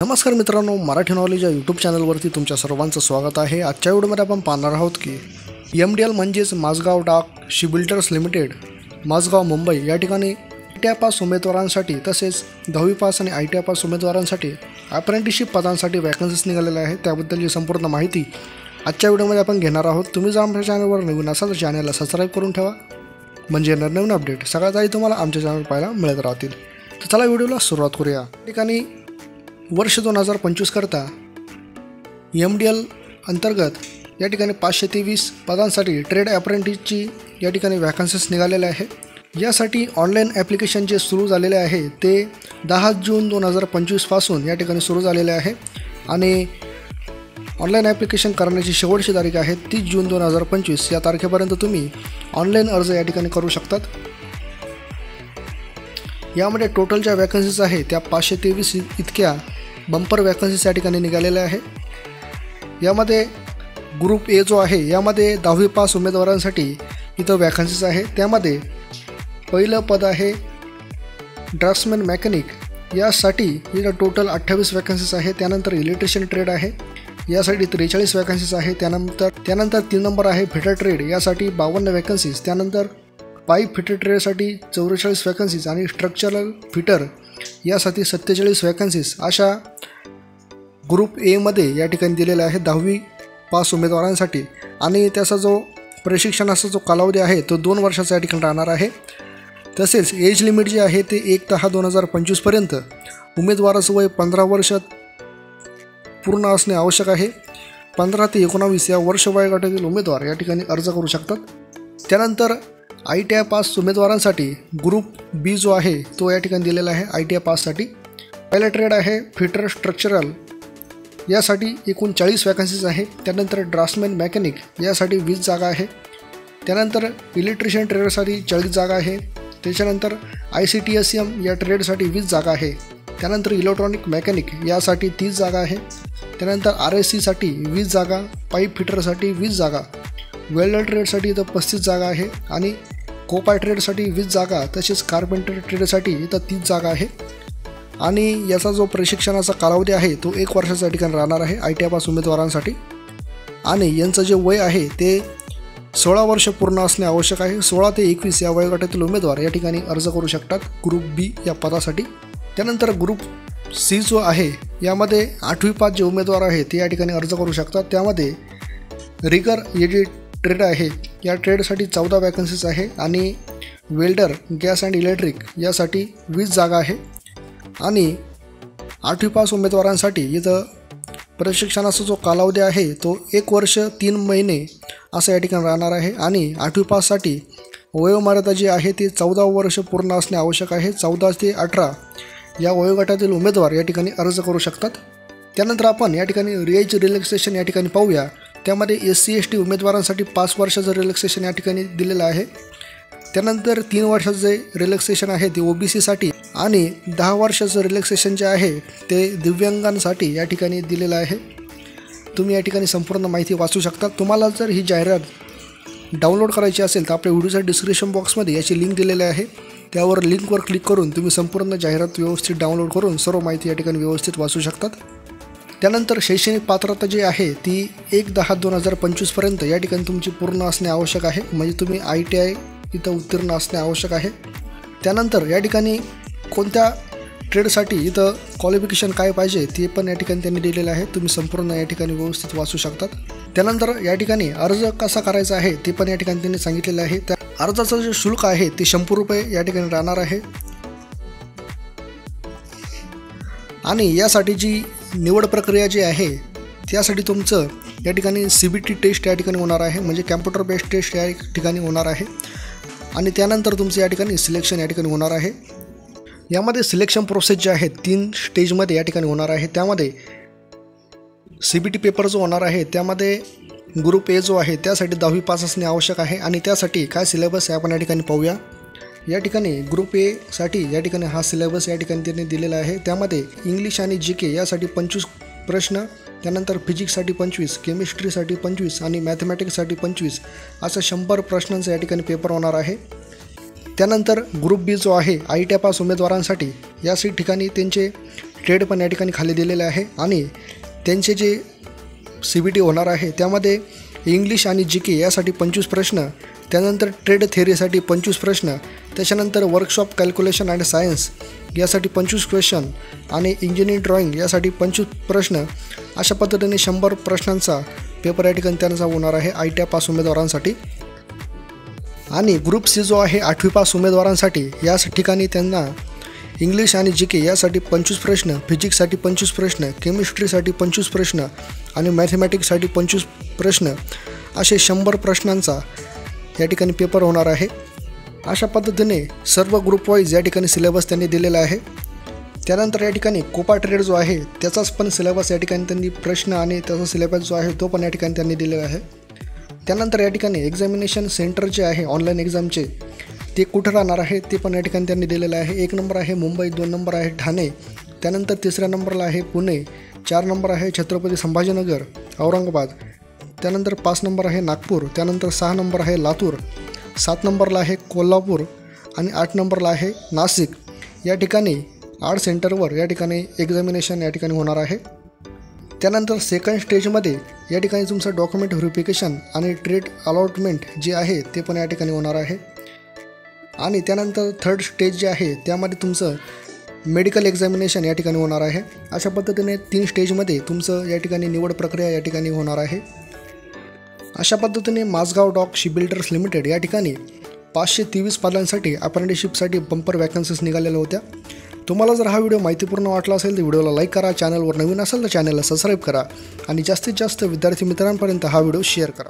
नमस्कार मित्रांनो, मराठी नॉलेज या यूट्यूब चॅनलवरती तुमच्या सर्वांचं स्वागत आहे। आजच्या व्हिडिओमध्ये आपण पाहणार आहोत की MDL म्हणजेच माझगाव डाक शिपबिल्डर्स लिमिटेड माझगाव मुंबई या ठिकाणी ITI पास उमेदवारांसाठी तसेच 10वी पास आणि ITI पास उमेदवारांसाठी अप्रेंटिसशिप पदांसाठी वॅकन्सीज निघालेल्या आहेत। त्याबद्दलची संपूर्ण माहिती आजच्या व्हिडिओमध्ये आपण घेणार आहोत। तुम्ही जर आमच्या चॅनलवर नवीन असाल तर चॅनलला सबस्क्राईब करून ठेवा, म्हणजे नवीन अपडेट सगळ्यात आधी तुम्हाला आमच्या चॅनल पाहायला मिळत राहतील। तर चला व्हिडिओला सुरुवात करूया। या ठिकाणी वर्ष 2025 करता MDL अंतर्गत या ठिकाणी 523 पदांसाठी ट्रेड अप्रेंटिसची या ठिकाणी वॅकन्सीज निघालेल्या आहे। यासाठी ऑनलाईन ॲप्लिकेशन जे सुरू झालेले आहे ते 10 जून 2025 पासून या ठिकाणी सुरू झालेले आहे आणि ऑनलाईन ॲप्लिकेशन करण्याची शेवटची तारीख आहे 30 जून 2025। या तारखेपर्यंत तुम्ही ऑनलाईन अर्ज या ठिकाणी करू शकतात। यामध्ये टोटल ज्या वॅकन्सीज आहे त्या 523 इतक्या बंपर वॅकन्सीज या ठिकाणी निघालेल्या आहे। यामध्ये ग्रुप ए जो आहे यामध्ये 10वी पास उमेदवारांसाठी इथं वॅकन्सीज आहे। त्यामध्ये पहिलं पद आहे ड्राफ्ट्समॅन मेकॅनिक, यासाठी इथं टोटल 28 वॅकन्सीज आहे। त्यानंतर इलेक्ट्रिशियन ट्रेड आहे, यासाठी 43 वॅकन्सीज आहे। त्यानंतर 3 नंबर आहे फिटर ट्रेड, यासाठी 52 वॅकन्सीज। त्यानंतर पाईप फिटर ट्रेडसाठी 44 वॅकन्सीज आणि स्ट्रक्चरल फिटर यासाठी 47 वॅकन्सीज अशा ग्रुप एमध्ये या ठिकाणी दिलेला आहे 10वी पास उमेदवारांसाठी। आणि त्याचा जो प्रशिक्षणाचा जो कालावधी आहे तो 2 वर्षाचा या ठिकाणी राहणार आहे। तसेच एज लिमिट जे आहे ते 1/10/2025 पर्यंत उमेदवाराचं वय 15 वर्षात पूर्ण असणे आवश्यक आहे। 15 ते 19 या वर्ष वयोगटातील उमेदवार या ठिकाणी अर्ज करू शकतात। त्यानंतर ITI पास उमेदवारांसाठी ग्रुप बी जो आहे तो या ठिकाणी दिलेला आहे ITI पाससाठी। पहिला ट्रेड आहे फिटर स्ट्रक्चरल, यासाठी एकूण 40 वॅकन्सीज आहे। त्यानंतर ड्राफ्ट्समॅन मेकॅनिक यासाठी 20 जागा आहे। त्यानंतर इलेक्ट्रिशियन ट्रेडसाठी 40 जागा आहे। त्याच्यानंतर ICTSM या ट्रेडसाठी 20 जागा आहे। त्यानंतर इलेक्ट्रॉनिक मेकॅनिक यासाठी 30 जागा आहे। त्यानंतर RSCसाठी 20 जागा, पाईप फिटरसाठी 20 जागा, वेल्डर ट्रेडसाठी इथं 35 जागा आहे आणि कोपाय ट्रेडसाठी 20 जागा, तसेच कार्पेंटर ट्रेडसाठी इथं 30 जागा आहे। आणि याचा जो प्रशिक्षणाचा कालावधी आहे तो 1 वर्षाचा या ठिकाणी राहणार आहे ITI पास उमेदवारांसाठी। आणि यांचं जे वय आहे ते 16 वर्ष पूर्ण असणे आवश्यक आहे। 16 ते 21 या वयोगटातील उमेदवार या ठिकाणी अर्ज करू शकतात ग्रुप बी या पदासाठी। त्यानंतर ग्रुप सी जो आहे यामध्ये 8वी पास जे उमेदवार आहेत ते या ठिकाणी अर्ज करू शकतात। त्यामध्ये रिगर हे जे ट्रेड आहे या ट्रेडसाठी 14 वॅकन्सीज आहे आणि वेल्डर गॅस अँड इलेक्ट्रिक यासाठी 20 जागा आहे। आणि 8वी पास उमेदवारांसाठी इथं प्रशिक्षणाचा जो कालावधी आहे तो 1 वर्ष 3 महिने असं या ठिकाणी राहणार आहे। आणि 8वी पाससाठी वयोमर्यादा जी आहे ती 14 वर्ष पूर्ण असणे आवश्यक आहे। 14 ते 18 या वयोगटातील उमेदवार या ठिकाणी अर्ज करू शकतात। त्यानंतर आपण या ठिकाणी एज रिलॅक्सेशन या ठिकाणी पाहूया। त्यामध्ये SC ST उमेदवारांसाठी 5 वर्षाचं रिलॅक्सेशन या ठिकाणी दिलेलं आहे। त्यानंतर 3 वर्षाचं जे रिलॅक्सेशन आहे ते OBCसाठी आणि 10 वर्षाचं रिलॅक्सेशन जे आहे ते दिव्यांगांसाठी या ठिकाणी दिलेलं आहे। तुम्ही या ठिकाणी संपूर्ण माहिती वाचू शकता। तुम्हाला जर ही जाहिरात डाउनलोड करायची असेल तर आपल्या व्हिडिओच्या डिस्क्रिप्शन बॉक्समध्ये याची लिंक दिलेली आहे, त्यावर लिंकवर क्लिक करून तुम्ही संपूर्ण जाहिरात व्यवस्थित डाउनलोड करून सर्व माहिती या ठिकाणी व्यवस्थित वाचू शकतात। त्यानंतर शैक्षणिक पात्रता जी आहे ती 1/10/2025 पर्यंत या ठिकाणी तुमची पूर्ण असणे आवश्यक आहे, म्हणजे तुम्ही ITI इथं उत्तीर्ण असणे आवश्यक आहे। त्यानंतर या ठिकाणी कोणत्या ट्रेडसाठी इथं क्वालिफिकेशन काय पाहिजे ते पण या ठिकाणी त्यांनी दिलेलं आहे, तुम्ही संपूर्ण या ठिकाणी व्यवस्थित वाचू शकतात। त्यानंतर या ठिकाणी अर्ज कसा करायचा आहे ते पण या ठिकाणी त्यांनी सांगितलेलं आहे। त्या अर्जाचं जे शुल्क आहे ते 100 रुपये या ठिकाणी राहणार आहे। आणि यासाठी जी निवड प्रक्रिया जी आहे त्यासाठी तुमचं या ठिकाणी CBT टेस्ट या ठिकाणी होणार आहे, म्हणजे कॅम्प्युटर बेस्ड टेस्ट या ठिकाणी होणार आहे। आणि त्यानंतर तुमचं या ठिकाणी सिलेक्शन या ठिकाणी होणार आहे। यामध्ये सिलेक्शन प्रोसेस जे आहे 3 स्टेजमध्ये या ठिकाणी होणार आहे। त्यामध्ये CBT पेपर जो होणार आहे त्यामध्ये ग्रुप ए जो आहे त्यासाठी 10वी पास असणे आवश्यक आहे। आणि त्यासाठी काय सिलेबस आहे आपण या ठिकाणी पाहूया। या ठिकाणी ग्रुप ए साठी या ठिकाणी हा सिलेबस या ठिकाणी त्यांनी दिलेला आहे। त्यामध्ये इंग्लिश आणि GK यासाठी 25 प्रश्न, त्यानंतर फिजिक्ससाठी 25, केमिस्ट्रीसाठी 25 आणि मॅथमॅटिक्ससाठी 25 असं 100 प्रश्नांचा या ठिकाणी पेपर होणार आहे। त्यानंतर ग्रुप बी जो आहे ITI पास उमेदवारांसाठी या ठिकाणी त्यांचे ट्रेड पण या ठिकाणी खाली दिलेले आहे आणि त्यांचे जे CBT होणार आहे त्यामध्ये इंग्लिश आणि GK यासाठी 25 प्रश्न, त्यानंतर ट्रेड थेअरीसाठी 25 प्रश्न, त्याच्यानंतर वर्कशॉप कॅल्क्युलेशन अँड सायन्स यासाठी 25 क्वेश्चन आणि इंजिनिअरिंग ड्रॉइंग यासाठी 25 प्रश्न, अशा पद्धतीने 100 प्रश्नांचा पेपर या ठिकाणी त्यांचा होणार आहे ITI पास उमेदवारांसाठी. आणि ग्रुप C जो आहे 8वी पास उमेदवारांसाठी याच ठिकाणी त्यांना इंग्लिश आणि GK यासाठी 25 प्रश्न, फिजिक्ससाठी 25 प्रश्न, केमिस्ट्रीसाठी 25 प्रश्न आणि मॅथमॅटिक्ससाठी 25 प्रश्न असे 100 प्रश्नांचा या ठिकाणी पेपर होणार आहे. अशा पद्धतीने सर्व ग्रुप वाईज या ठिकाणी सिलेबस त्यांनी दिलेला आहे. त्यानंतर या ठिकाणी कोपा ट्रेड जो आहे त्याचाच पण सिलेबस या ठिकाणी त्यांनी प्रश्न आणि त्याचा सिलेबस जो आहे तो पण या ठिकाणी त्यांनी दिलेला आहे. त्यानंतर या ठिकाणी एक्झामिनेशन सेंटर जे आहे ऑनलाईन एक्झामचे ते कुठं राहणार आहे ते पण या ठिकाणी त्यांनी दिलेलं आहे. 1 नंबर आहे मुंबई, 2 नंबर आहे ठाणे, त्यानंतर 3ऱ्या नंबरला आहे पुणे, 4 नंबर आहे छत्रपती संभाजीनगर औरंगाबाद, त्यानंतर 5 नंबर आहे नागपूर, त्यानंतर 6 नंबर आहे लातूर, 7 नंबरला आहे कोल्हापूर आणि 8 नंबरला आहे नाशिक. या ठिकाणी 8 सेंटरवर या ठिकाणी एक्झामिनेशन या ठिकाणी होणार आहे. त्यानंतर सेकंड स्टेजमध्ये या ठिकाणी तुमचं डॉक्युमेंट व्हेरिफिकेशन आणि ट्रेड अलॉटमेंट जे आहे ते पण या ठिकाणी होणार आहे. आणि त्यानंतर थर्ड स्टेज जे आहे त्यामध्ये तुमचं मेडिकल एक्झामिनेशन या ठिकाणी होणार आहे. अशा पद्धतीने 3 स्टेजमध्ये तुमचं या ठिकाणी निवड प्रक्रिया या ठिकाणी होणार आहे. अशा पद्धतीने माझगाव डॉक शिपबिल्डर्स लिमिटेड या ठिकाणी 523 पदांसाठी अप्रेंटिसशिपसाठी बंपर वॅकन्सीज निघालेल्या होत्या. तुम्हाला जर हा व्हिडिओ माहितीपूर्ण वाटला असेल तर व्हिडिओला लाईक करा, चॅनलवर नवीन असेल तर चॅनलला सबस्क्राईब करा आणि जास्तीत जास्त विद्यार्थी मित्रांपर्यंत हा व्हिडिओ शेअर करा.